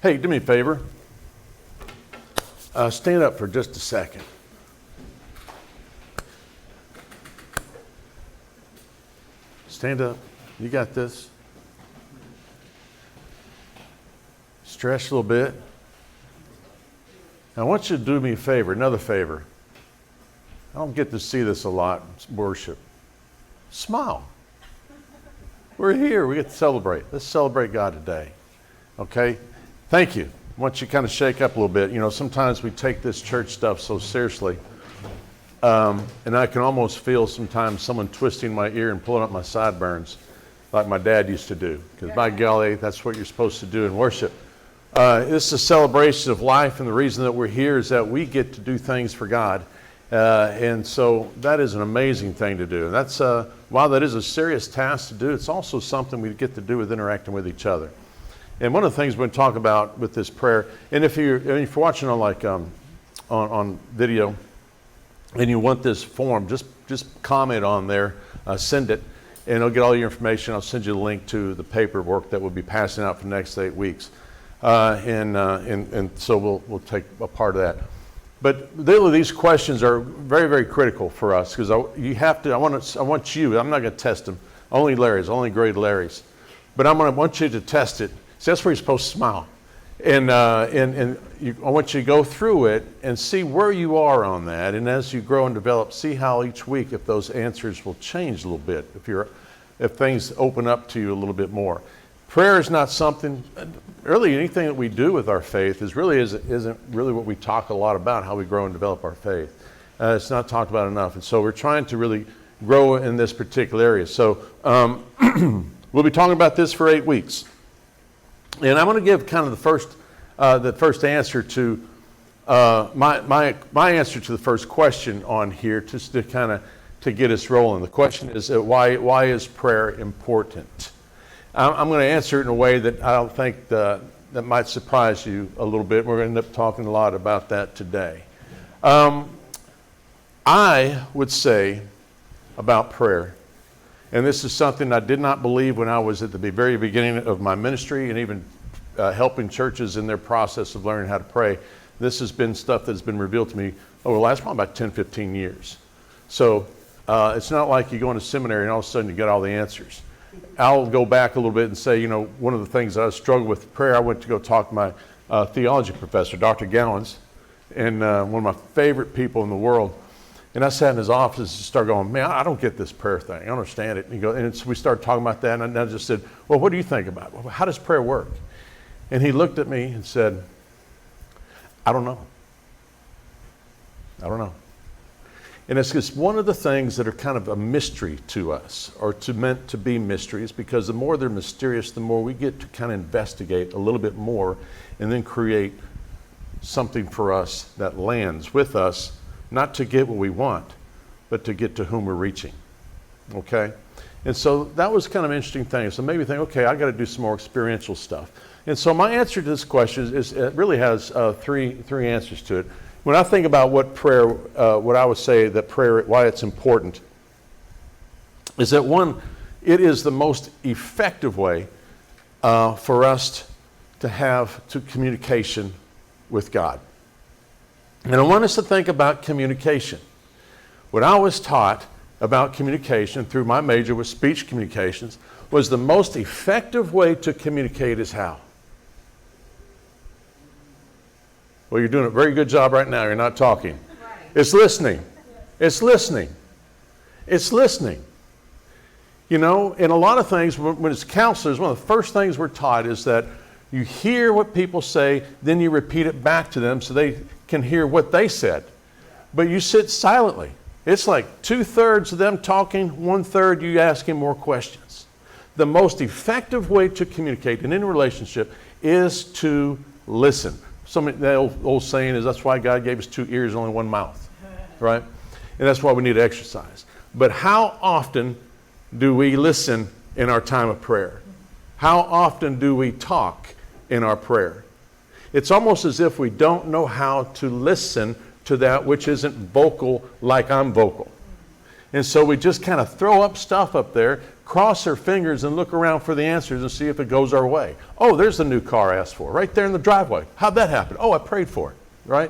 Hey, do me a favor. Stand up for just a second. Stand up. You got this. Stretch a little bit. Now, I want you to do me a favor, another favor. I don't get to see this a lot in worship. Smile. We're here. We get to celebrate. Let's celebrate God today. Okay? Thank you. I want you to kind of shake up a little bit. You know, sometimes we take this church stuff so seriously. And I can almost feel sometimes someone twisting my ear and pulling up my sideburns like my dad used to do. Because by golly, that's what you're supposed to do in worship. This is a celebration of life, and the reason that we're here is that we get to do things for God. And so that is an amazing thing to do. And that's, while that is a serious task to do, it's also something we get to do with interacting with each other. And one of the things we're going to talk about with this prayer, and if you're watching on like on video, and you want this form, just comment on there, send it, and it'll get all your information. I'll send you the link to the paperwork that we'll be passing out for the next 8 weeks, and so we'll take a part of that. But really, these questions are very, very critical for us because you have to. I want you. I'm not going to test them. Only Larry's, only grade Larry's, but I want you to test it. See, that's where you're supposed to smile. And I want you to go through it and see where you are on that. And as you grow and develop, see how each week if those answers will change a little bit, if things open up to you a little bit more. Prayer is not something, really anything that we do with our faith isn't really what we talk a lot about, how we grow and develop our faith. It's not talked about enough. And so we're trying to really grow in this particular area. So we'll be talking about this for 8 weeks. And I'm going to give kind of the first answer to my answer to the first question on here, just to kind of to get us rolling. The question is why is prayer important? I'm going to answer it in a way that I don't think that might surprise you a little bit. We're going to end up talking a lot about that today. I would say about prayer, and this is something I did not believe when I was at the very beginning of my ministry and even helping churches in their process of learning how to pray. This has been stuff that's been revealed to me over the last probably about 10, 15 years. So it's not like you go into seminary and all of a sudden you get all the answers. I'll go back a little bit and say, one of the things that I struggled with prayer, I went to go talk to my theology professor, Dr. Gallons, and one of my favorite people in the world. And I sat in his office and started going, man, I don't get this prayer thing. I don't understand it. And so we started talking about that, and I just said, well, what do you think about it? How does prayer work? And he looked at me and said, I don't know. I don't know. And it's just one of the things that are kind of a mystery to us, or meant to be mysteries, because the more they're mysterious, the more we get to kind of investigate a little bit more and then create something for us that lands with us, not to get what we want, but to get to whom we're reaching. Okay? And so that was kind of an interesting thing. So maybe think, okay, I got to do some more experiential stuff. And so my answer to this question is it really has three answers to it. When I think about what prayer, what I would say that prayer, why it's important, is that one, it is the most effective way for us to have communication with God. And I want us to think about communication. What I was taught about communication through my major with speech communications was the most effective way to communicate is how? Well, you're doing a very good job right now. You're not talking. Right. It's listening. It's listening. It's listening. And a lot of things, when it's counselors, one of the first things we're taught is that you hear what people say, then you repeat it back to them so they can hear what they said. But you sit silently. It's like 2/3 of them talking, 1/3 you asking more questions. The most effective way to communicate in any relationship is to listen. The old saying is that's why God gave us 2 ears and only 1 mouth, right? And that's why we need to exercise. But how often do we listen in our time of prayer? How often do we talk in our prayer? It's almost as if we don't know how to listen to that which isn't vocal like I'm vocal. And so we just kind of throw up stuff up there, cross our fingers and look around for the answers and see if it goes our way. Oh, there's the new car I asked for right there in the driveway. How'd that happen? Oh, I prayed for it, right?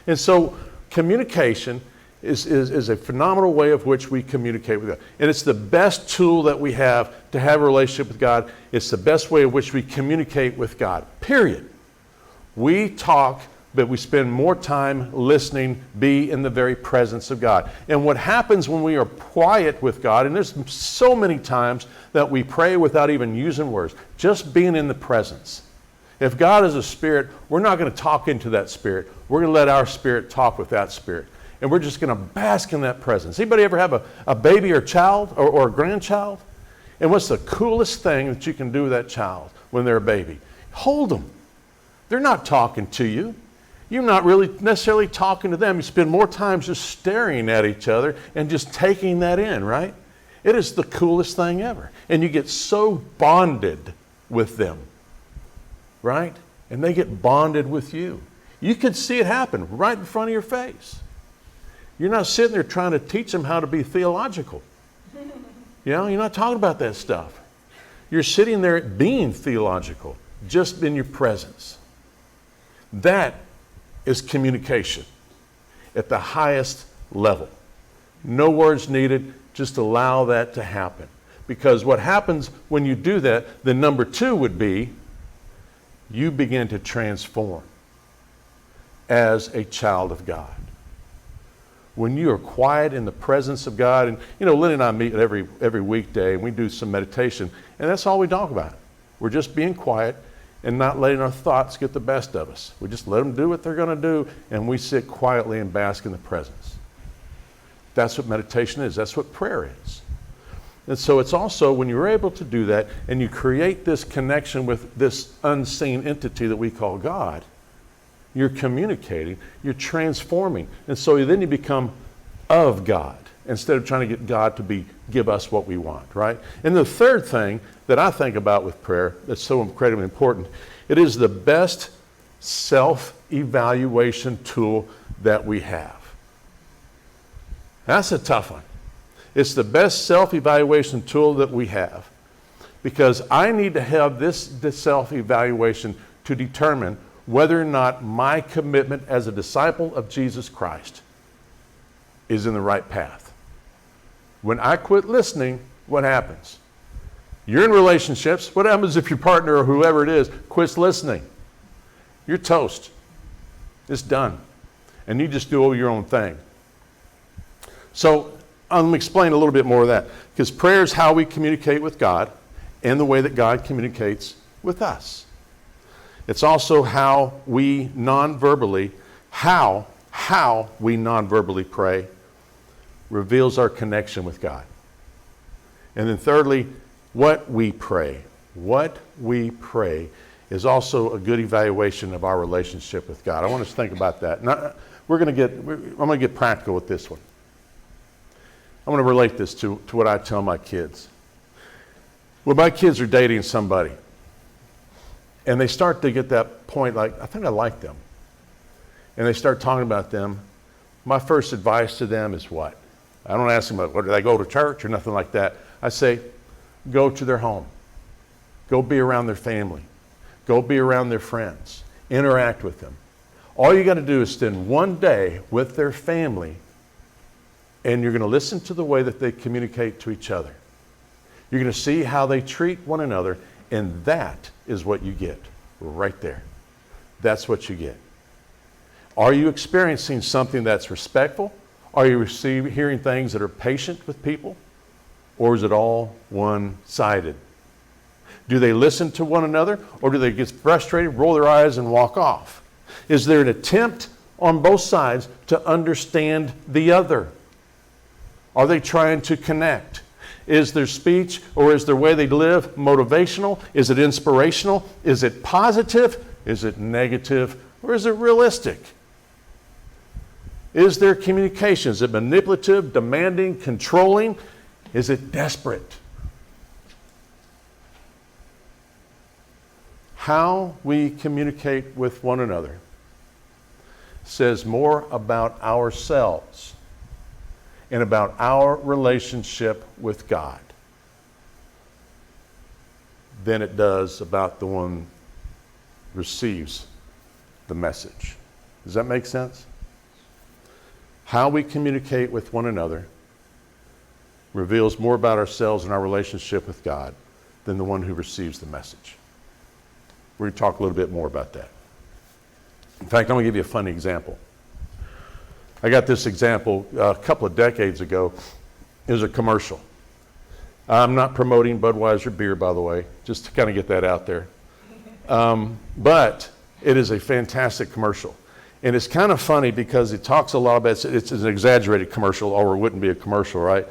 And so communication is a phenomenal way of which we communicate with God. And it's the best tool that we have to have a relationship with God. It's the best way in which we communicate with God, period. We talk, but we spend more time listening, be in the very presence of God. And what happens when we are quiet with God, and there's so many times that we pray without even using words, just being in the presence. If God is a spirit, we're not going to talk into that spirit. We're going to let our spirit talk with that spirit. And we're just going to bask in that presence. Anybody ever have a baby or child or a grandchild? And what's the coolest thing that you can do with that child when they're a baby? Hold them. They're not talking to you. You're not really necessarily talking to them. You spend more time just staring at each other and just taking that in, right? It is the coolest thing ever. And you get so bonded with them, right? And they get bonded with you. You can see it happen right in front of your face. You're not sitting there trying to teach them how to be theological. You're not talking about that stuff. You're sitting there being theological, just in your presence. That is communication at the highest level. No words needed, just allow that to happen. Because what happens when you do that, then number 2 would be, you begin to transform as a child of God. When you are quiet in the presence of God, and Lynn and I meet every weekday, and we do some meditation, and that's all we talk about. We're just being quiet and not letting our thoughts get the best of us. We just let them do what they're going to do, and we sit quietly and bask in the presence. That's what meditation is. That's what prayer is. And so it's also when you're able to do that, and you create this connection with this unseen entity that we call God, you're communicating, you're transforming. And so then you become of God instead of trying to get God to give us what we want, right? And the third thing that I think about with prayer that's so incredibly important, it is the best self-evaluation tool that we have. That's a tough one. It's the best self-evaluation tool that we have because I need to have this self-evaluation to determine whether or not my commitment as a disciple of Jesus Christ is in the right path. When I quit listening, what happens? You're in relationships. What happens if your partner or whoever it is quits listening? You're toast. It's done. And you just do your own thing. So let me explain a little bit more of that. Because prayer is how we communicate with God and the way that God communicates with us. It's also how we non-verbally pray reveals our connection with God. And then thirdly, what we pray. What we pray is also a good evaluation of our relationship with God. I want us to think about that. Now, I'm going to get practical with this one. I'm going to relate this to what I tell my kids. When my kids are dating somebody, and they start to get that point like, I think I like them. And they start talking about them. My first advice to them is what? I don't ask them, do they go to church or nothing like that. I say, go to their home. Go be around their family. Go be around their friends. Interact with them. All you got to do is spend one day with their family, and you're going to listen to the way that they communicate to each other. You're going to see how they treat one another, and that is what you get right there. That's what you get. Are you experiencing something that's respectful? Are you hearing things that are patient with people? Or is it all one-sided? Do they listen to one another, or do they get frustrated, roll their eyes, and walk off? Is there an attempt on both sides to understand the other? Are they trying to connect? Is their speech or is their way they live motivational? Is it inspirational? Is it positive? Is it negative? Or is it realistic? Is their communication, is it manipulative, demanding, controlling? Is it desperate? How we communicate with one another says more about ourselves and about our relationship with God than it does about the one who receives the message. Does that make sense? How we communicate with one another reveals more about ourselves and our relationship with God than the one who receives the message. We're going to talk a little bit more about that. In fact, I'm going to give you a funny example. I got this example a couple of decades ago. It was a commercial. I'm not promoting Budweiser beer, by the way, just to kind of get that out there. But it is a fantastic commercial. And it's kind of funny because it talks a lot about, it's an exaggerated commercial, or it wouldn't be a commercial, right?